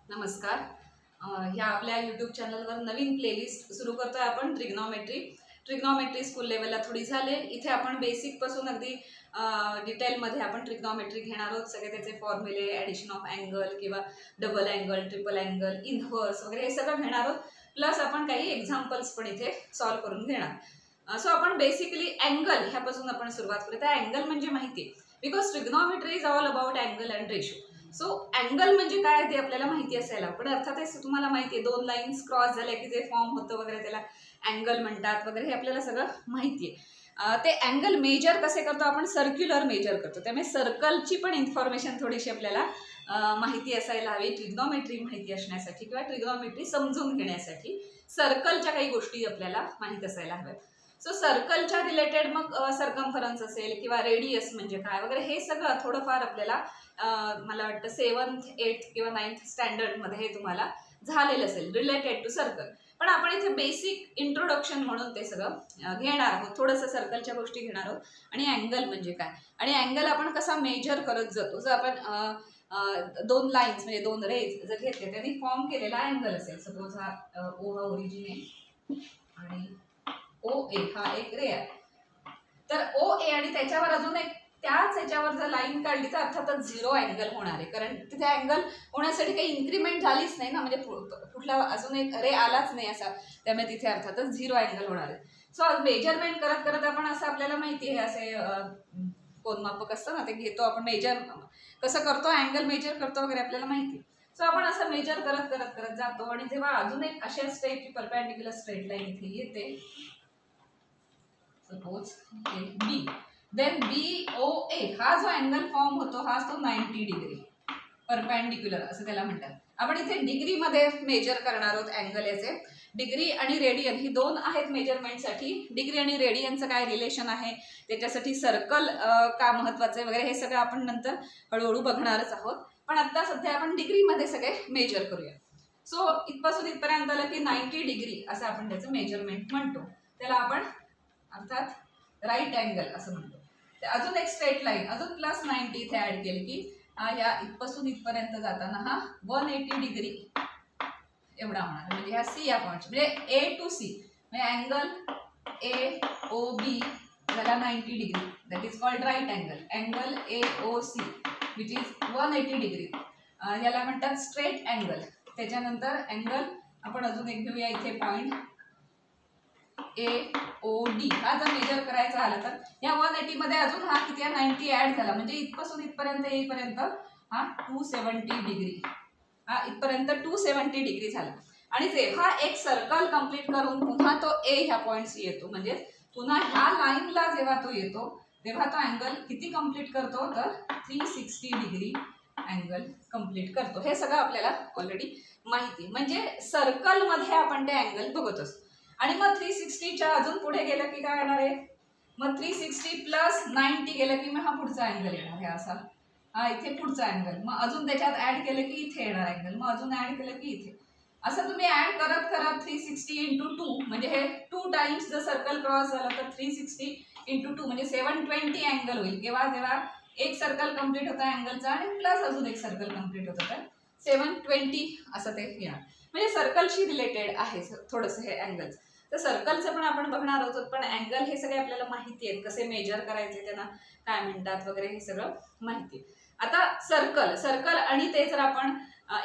नमस्कार. ह्या आपल्या यूट्यूब चॅनलवर नवीन प्लेलिस्ट सुरू करतोय आपण. ट्रिग्नॉमेट्री स्कूल लेवलला थोडी झाले. इथे आपण बेसिक पासून अगदी डिटेलमध्ये आपण ट्रिग्नॉमेट्री घेणार आहोत. सगळे त्याचे फॉर्म्युले, ॲडिशन ऑफ अँगल किंवा double angle, triple angle, inverse वगैरे हे सगळं घेणार आहोत. प्लस आपण काही एक्झाम्पल्स पण इथे सॉल्व्ह करून घेणार. सो आपण बेसिकली अँगल ह्यापासून आपण सुरुवात करूया. अँगल म्हणजे माहिती आहे, because trigonometry is all about angle and ratio. So angle म्हणजे काय ते आपल्याला माहिती असायला, पण अर्थातच तुम्हाला माहिती आहे दोन लाईन्स क्रॉस झाल्या की जे फॉर्म होतं वगैरे त्याला अँगल म्हणतात वगैरे, हे आपल्याला सगळं माहिती आहे. ते अँगल मेजर कसे करतो आपण? सर्क्युलर मेजर करतो. त्यामुळे सर्कलची पण इन्फॉर्मेशन थोडीशी आपल्याला माहिती असायला हवी. ट्रिग्नॉमेट्री माहिती असण्यासाठी किंवा ट्रिग्नॉमेट्री समजून घेण्यासाठी सर्कलच्या काही गोष्टी आपल्याला माहीत असायला हव्यात. सो सर्कलच्या रिलेटेड मग सर्कम्फरन्स असेल किंवा रेडियस म्हणजे काय वगैरे हे सगळं थोडंफार आपल्याला मला वाटतं 7th, 8th किंवा 9th स्टँडर्डमध्ये हे तुम्हाला झालेलं असेल रिलेटेड टू सर्कल. पण आपण इथे बेसिक इंट्रोडक्शन म्हणून ते सगळं घेणार आहोत. थोडंसं सर्कलच्या गोष्टी घेणार आहोत आणि अँगल म्हणजे काय आणि अँगल आपण कसा मेजर करत जातो. जर आपण दोन लाईन्स म्हणजे दोन रेज जर घेतले त्यांनी फॉर्म केलेला अँगल असेल. सपोज हा ओ हा ओरिजिन आहे आणि ओ ए हा एक रे आहे. तर ओ ए आणि त्याच्यावर अजून एक त्याच ह्याच्यावर जर लाईन काढली तर अर्थातच 0 अँगल होणार आहे. कारण तिथे अँगल होण्यासाठी काही इन्क्रीमेंट झालीच नाही ना, म्हणजे कुठला अजून एक रे आलाच नाही असा. त्यामुळे तिथे अर्थातच 0 अँगल होणार आहे. सो मेजरमेंट करत करत आपण असं आपल्याला माहिती आहे असे कोनमापक असतं ना, ते घेतो आपण. मेजर कसं करतो, अँगल मेजर करतो वगैरे आपल्याला माहिती. सो आपण असं मेजर करत करत करत जातो आणि जेव्हा अजून एक अशा स्ट्रेट परपेंडिक्युलर स्ट्रेट लाईन इथे येते, सपोज बी, देन BOA हा जो अँगल फॉर्म होतो हा असतो 90 डिग्री परपेंडिक्युलर असं त्याला म्हणतात. आपण इथे डिग्रीमध्ये मेजर करणार आहोत अँगल. याचे डिग्री आणि रेडियन ही दोन आहेत मेजरमेंटसाठी. डिग्री आणि रेडियनचं काय रिलेशन आहे, त्याच्यासाठी सर्कल का महत्वाचं आहे वगैरे हे सगळं आपण नंतर हळूहळू बघणारच आहोत. पण आता सध्या आपण डिग्रीमध्ये सगळे मेजर करूया. सो इथपासून इथपर्यंत आलं की 90 डिग्री असं आपण त्याचं मेजरमेंट म्हणतो. त्याला आपण अर्थात राईट अँगल असं म्हणतो. अजून एक स्ट्रेट लाईन अजून प्लस 90 इथे ऍड केली की या इथपासून इथपर्यंत जाताना हा 180 डिग्री एवढा होणार. म्हणजे ह्या सी या पॉईंट म्हणजे A to C म्हणजे अँगल AOB त्याला 90 degree, that is called right angle. Angle AOC which is 180 degree याला म्हणतात स्ट्रेट अँगल. त्याच्यानंतर अँगल आपण अजून एक घेऊया इथे पॉईंट AOD हा जर मेजर करायचा आला तर या 180 मध्ये अजून हा किती 90 ऍड झाला. म्हणजे इथपासून इथपर्यंत येईपर्यंत हा 270 डिग्री, हा इथपर्यंत 270 डिग्री झाला. आणि जेव्हा एक सर्कल कंप्लीट करून पुन्हा तो A ह्या पॉईंट्स येतो, म्हणजे पुन्हा ह्या लाईनला जेव्हा तो येतो तेव्हा तो अँगल किती कंप्लीट करतो तर 360 डिग्री अँगल कंप्लीट करतो. हे सगळं आपल्याला ऑलरेडी माहिती. म्हणजे सर्कलमध्ये आपण ते अँगल बघत असतो. आणि मग 360च्या अजून पुढे गेलं की काय येणार आहे, मग 360 प्लस 90 गेलं की मग हा पुढचा अँगल येणार आहे असा. हा इथे पुढचा अँगल. मग अजून त्याच्यात ऍड केलं की इथे येणार अँगल. मग अजून ऍड केलं की इथे. असं तुम्ही ऍड करत करत 360 into 2 म्हणजे हे 2 टाइम्स जर सर्कल क्रॉस झालं तर 360 into 2 म्हणजे 720 अँगल होईल. जेव्हा एक सर्कल कंप्लीट होता अँगलचा आणि प्लस अजून एक सर्कल कंप्लीट होतं तर 720 असं ते येणार. म्हणजे सर्कलशी रिलेटेड आहे थोडंसं हे अँगल्स. तर सर्कलचं पण आपण बघणार आहोत. पण अँगल हे सगळे आपल्याला माहिती आहेत, कसे मेजर करायचे, त्यांना काय म्हणतात वगैरे हे सगळं माहिती. आता सर्कल आणि ते जर आपण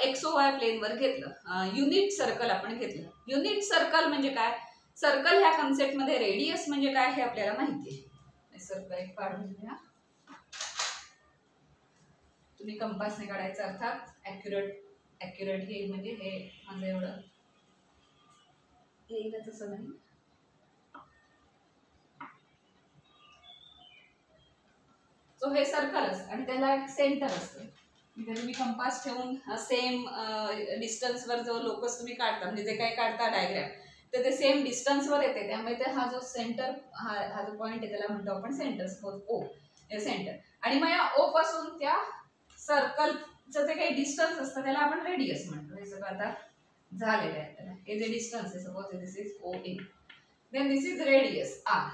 XOY प्लेनवर घेतलं, युनिट सर्कल आपण घेतलं. युनिट सर्कल म्हणजे काय, सर्कल ह्या कन्सेप्टमध्ये रेडियस म्हणजे काय हे आपल्याला माहिती आहे. सर्कल एक काढून घेऊया. तुम्ही कंपासने काढायचं अर्थात ॲक्युरेट येईल. म्हणजे हे माझं एवढं येईल तसं नाही. सो हे सर्कल असतं आणि त्याला एक सेंटर असतं. म्हणजे तुम्ही कंपास ठेवून सेम डिस्टन्सवर जो लोकस तुम्ही काढता, म्हणजे जे काही काढता डायग्राम तर ते सेम डिस्टन्सवर येते. त्यामुळे ते हा जो सेंटर हा जो पॉईंट आहे त्याला म्हणतो आपण सेंटर. सपोज O हे सेंटर. आणि मग या O पासून त्या सर्कलचं जे काही डिस्टन्स असतं त्याला आपण रेडियस म्हणतो. हे सगळं आता झालेलं आहे. त्याला हे जे डिस्टन्स आहे, suppose this is OA, then this is radius R.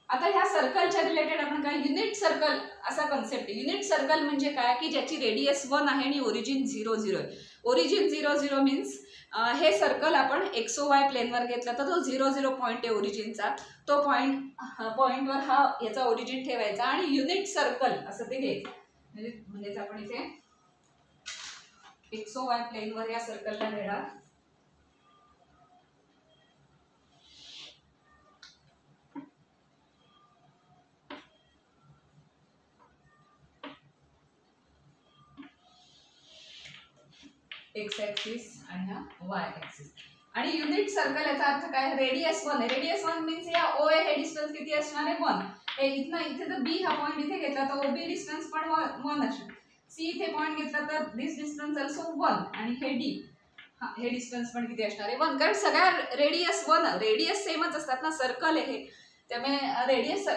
आता ह्या सर्कलच्या रिलेटेड आपण काय युनिट सर्कल असा कन्सेप्ट आहे. युनिट सर्कल म्हणजे काय की ज्याची रेडियस 1 आहे आणि ओरिजिन 0 0 आहे. ओरिजिन 0 0 मीन्स हे सर्कल आपण XOY प्लेनवर घेतला तर तो 0 0 पॉईंट आहे ओरिजिनचा. तो पॉईंटवर हा याचा ओरिजिन ठेवायचा आणि युनिट सर्कल असं ते घ्यायचं. म्हणजे आपण इथे XOY प्लेनवर या सर्कलला घेणार. एक्स ऍक्सिस आणि हा वाय ऍक्सिस. आणि युनिट सर्कल याचा अर्थ काय रेडियस 1 आहे. रेडियस 1 मीन्स या OA हे डिस्टन्स किती असणार आहे 1. हे इथे जर B हा पॉइंट इथे घेतला तर OB डिस्टन्स पण 1 असणार. C इथे पॉइंट घेतला तर दिस डिस्टन्स ऑल्सो 1 आणि हे D हे डिस्टन्स पण किती असणार आहे 1. कारण सगळ्या रेडियस 1 रेडियस सेमच असतात ना. सर्कल आहे हे त्यामुळे रेडियस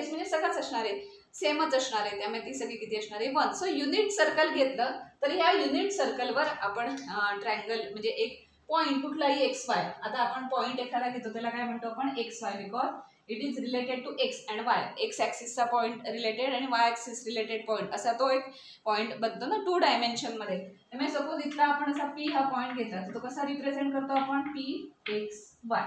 म्हणजे सगळंच असणार आहे सेमच असणार आहे त्यामुळे ती सगळी किती असणार आहे 1. सो युनिट सर्कल घेतलं तर ह्या युनिट सर्कलवर आपण ट्रायंगल म्हणजे एक पॉइंट कुठलाही XY. आता आपण पॉइंट एखादा घेतो त्याला काय म्हणतो आपण XY because it is related to X and Y. X ऍक्सिसचा पॉइंट रिलेटेड आणि Y ऍक्सिस रिलेटेड पॉइंट असा तो एक पॉइंट बनतो ना 2 डायमेन्शन मध्ये. त्यामुळे सपोज इथला आपण असा P हा पॉइंट घेतला तर तो कसा रिप्रेझेंट करतो आपण PXY.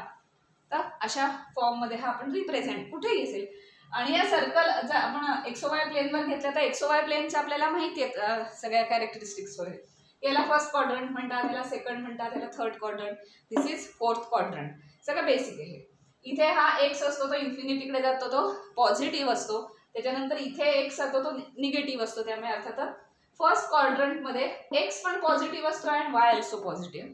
तर अशा फॉर्म मध्ये हा आपण रिप्रेझेंट कुठेही असेल. आणि या सर्कल जर आपण XOY प्लेनवर घेतलं तर XOY प्लेनच्या आपल्याला माहिती आहेत सगळ्या कॅरेक्टरिस्टिक्स वगैरे. याला फर्स्ट क्वाड्रंट म्हणतात, याला सेकंड म्हणतात, याला third quadrant, this is fourth quadrant. सगळं बेसिक आहे. इथे हा X असतो तो इन्फिनिटीकडे जातो तो पॉझिटिव्ह असतो. त्याच्यानंतर इथे X असतो तो निगेटिव्ह असतो. त्यामुळे अर्थात फर्स्ट क्वाड्रंट मध्ये X पण पॉझिटिव्ह असतो आणि Y also positive.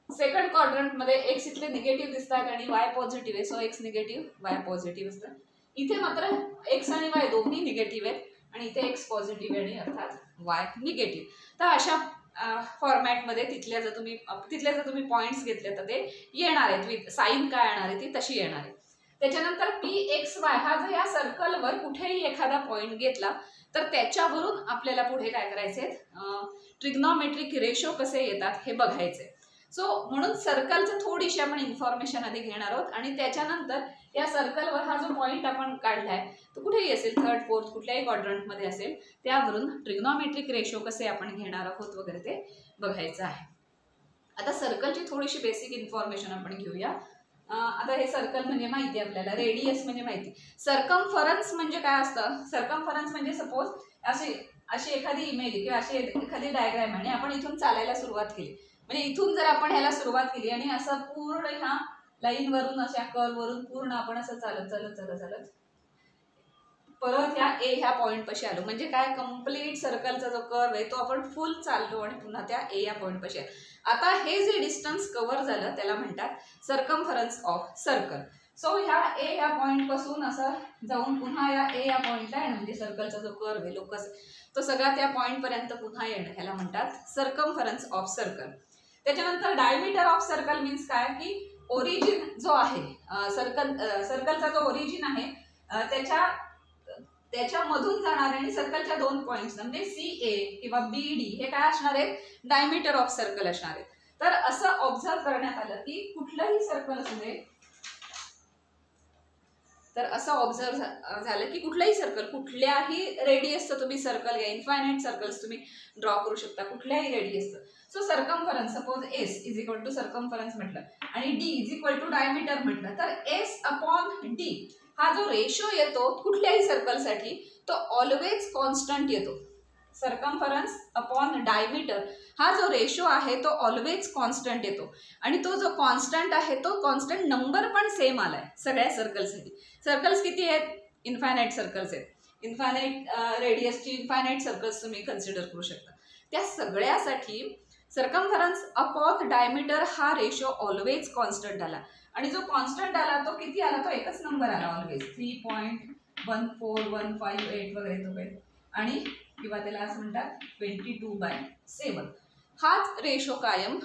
Second quadrant मध्ये X इथले निगेटिव्ह दिसतात आणि Y पॉझिटिव्ह आहे. So X negative Y positive असतं. इथे मात्र X आणि Y दोन्ही निगेटिव्ह आहेत आणि इथे X पॉझिटिव्ह आणि अर्थात Y निगेटिव्ह. तर अशा फॉर्मॅटमध्ये तिथल्या जर तुम्ही पॉइंट्स घेतले तर ते येणार आहेत विथ साईन काय येणार आहे ती तशी येणार आहे. त्याच्यानंतर PXY हा जर या सर्कलवर कुठेही एखादा पॉइंट घेतला तर त्याच्यावरून आपल्याला पुढे काय करायचे ट्रिग्नॉमेट्रिक रेशो कसे येतात हे बघायचे. सो म्हणून सर्कलचं थोडीशी आपण इन्फॉर्मेशन आधी घेणार आहोत आणि त्याच्यानंतर या सर्कलवर हा जो पॉइंट आपण काढलाय तो कुठेही असेल थर्ड फोर्थ कुठल्याही क्वाड्रंटमध्ये असेल त्यावरून ट्रिग्नॉमेट्रिक रेशो कसे आपण घेणार आहोत वगैरे ते बघायचं आहे. आता सर्कलची थोडीशी बेसिक इन्फॉर्मेशन आपण घेऊया. आता हे सर्कल म्हणजे माहिती आपल्याला, रेडियस म्हणजे माहिती. सर्कमफरन्स म्हणजे काय असतं? सर्कमफरन्स म्हणजे सपोज अशी एखादी इमेज किंवा अशी एखादी डायग्राम आणि आपण इथून चालायला सुरुवात केली म्हणजे इथून जर आपण ह्याला सुरुवात केली आणि असं पूर्ण ह्या लाईन वरून अशा कर्व वरून पूर्ण आपण असं चालत चालत चालत चालत परत ह्या पॉइंट पाशी आलो म्हणजे काय कम्प्लीट सर्कलचा जो कर्व आहे तो आपण फुल चाललो आणि पुन्हा त्या A या पॉइंट पाशी आलो. आता हे जे डिस्टन्स कव्हर झालं त्याला म्हणतात सर्कमफरन्स ऑफ सर्कल. सो ह्या A या पॉइंट पासून असं जाऊन पुन्हा या A या पॉइंटला येणं म्हणजे सर्कलचा जो कर्व आहे लोकस तो सगळा त्या पॉइंट पर्यंत पुन्हा येणं ह्याला म्हणतात सर्कमफरन्स ऑफ सर्कल. त्याच्यानंतर डायमीटर ऑफ सर्कल मीन्स काय की ओरिजिन जो आहे सर्कलचा जो ओरिजिन आहे त्याच्यामधून जाणारे आणि सर्कलच्या 2 पॉइंट्स म्हणजे CA किंवा BD हे काय असणार आहेत डायमीटर ऑफ सर्कल असणार आहेत. तर असं ऑब्झर्व करण्यात आलं की कुठलंही सर्कल असू दे तर असं ऑब्झर्व झालं की कुठलाही सर्कल कुठल्याही रेडियसचं तुम्ही सर्कल घ्या इन्फायनाइट सर्कल्स तुम्ही ड्रॉ करू शकता कुठल्याही रेडियसचं. So circumference suppose S is equal to circumference म्हटलं आणि D is equal to diameter म्हटलं तर S अपॉन D हा जो रेशो येतो कुठल्याही सर्कलसाठी तो ऑलवेज कॉन्स्टंट येतो. सर्कमफरन्स अपॉन डायमीटर हा जो रेशो आहे तो ऑलवेज कॉन्स्टंट येतो आणि तो जो कॉन्स्टंट आहे तो कॉन्स्टंट नंबर पण सेम आलाय सगळ्या सर्कल्ससाठी. सर्कल्स किती आहेत? इन्फायनाइट सर्कल्स आहेत. इन्फायनाइट रेडियसची इन्फायनाइट सर्कल्स तुम्ही कन्सिडर करू शकता. त्या सगळ्यासाठी सर्कमफरन्स अपॉन डायमीटर हा रेशो ऑलवेज कॉन्स्टंट आला आणि जो कॉन्स्टंट आला तो किती आला तो एकच नंबर आला ऑलवेज 3.14158 वगैरे तो काही आणि किंवा त्याला असं म्हणतात 22/7. हाच रेशो कायम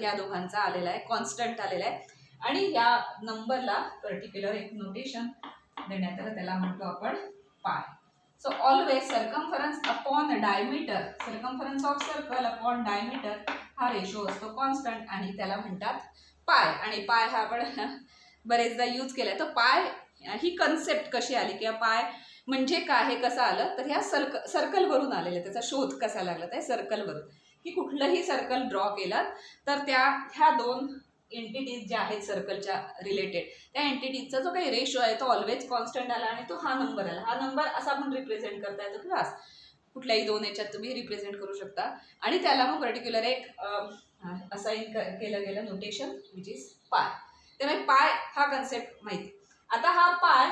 या दोघांचा आलेला आहे कॉन्स्टंट आलेला आहे आणि या नंबरला पर्टिक्युलर एक नोटेशन देण्यात आलं त्याला म्हणतो आपण pi. So always circumference upon diameter circumference of circle upon diameter हा रेशो असतो कॉन्स्टंट आणि त्याला म्हणतात पाय. आणि पाय हा आपण बरेचदा यूज केला तर पाय ही कन्सेप्ट कशी आली किंवा पाय म्हणजे काय हे कसं आलं, तर ह्या सर्कलवरून आलेलं. त्याचा शोध कसा लागला त्या सर्कलवरून, की कुठलंही सर्कल ड्रॉ केलं तर ह्या दोन एंटिटीज ज्या आहेत सर्कलच्या रिलेटेड, त्या एंटिटीजचा जो काही रेशो आहे तो ऑलवेज कॉन्स्टंट आला आणि तो हा नंबर आला. हा नंबर असा आपण रिप्रेझेंट करता येतो किंवा कुठल्याही दोन याच्यात तुम्ही रिप्रेझेंट करू शकता. आणि त्याला मग पर्टिक्युलर एक असाइन केलं गेलं नोटेशन विच इज पाय. त्यामुळे पाय हा कन्सेप्ट माहिती. आता हा पाय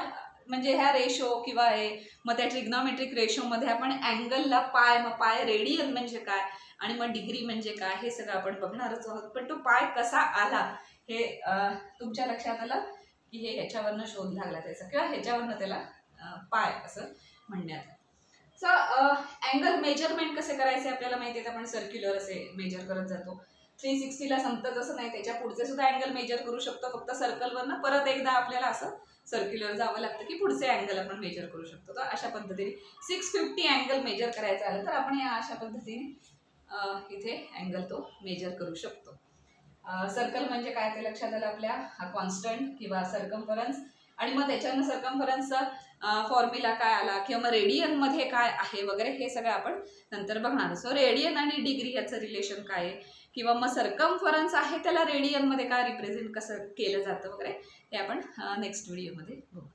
म्हणजे ह्या रेशो किंवा हे, मग त्या ट्रिग्नॉमेट्रिक रेशोमध्ये आपण अँगलला पाय, मग पाय रेडियन म्हणजे काय आणि मग डिग्री म्हणजे काय हे सगळं आपण बघणारच आहोत. पण तो पाय कसा आला हे तुमच्या लक्षात आलं की हे ह्याच्यावरनं शोध लागला त्याचा किंवा ह्याच्यावरनं त्याला पाय असं म्हणण्यात. सो अँगल मेजरमेंट कसे करायचे आपल्याला माहिती आहे. आपण सर्क्युलर असे मेजर करत जातो. 360ला संपतं असं नाही, त्याच्या पुढचे सुद्धा अँगल मेजर करू शकतो. फक्त सर्कलवरनं परत एकदा आपल्याला असं सर्क्युलर जावं लागतं की पुढचे अँगल आपण मेजर करू शकतो. तर अशा पद्धतीने 650 अँगल मेजर करायचं आलं तर आपण या अशा पद्धतीने इथे अँगल तो मेजर करू शकतो. सर्कल म्हणजे काय ते लक्षात आलं आपल्या, हा कॉन्स्टंट किंवा सर्कम्फरन्स. आणि मग त्याच्यानं सर्कम्फरन्सचा फॉर्म्युला काय आला किंवा मग रेडियनमध्ये काय आहे वगैरे हे सगळं आपण नंतर बघणार. सो रेडियन आणि डिग्री याचं रिलेशन काय आहे किंवा मग सर्कम्फरन्स आहे त्याला रेडियनमध्ये काय रिप्रेझेंट कसं केलं जातं वगैरे हे आपण नेक्स्ट व्हिडिओमध्ये बघू.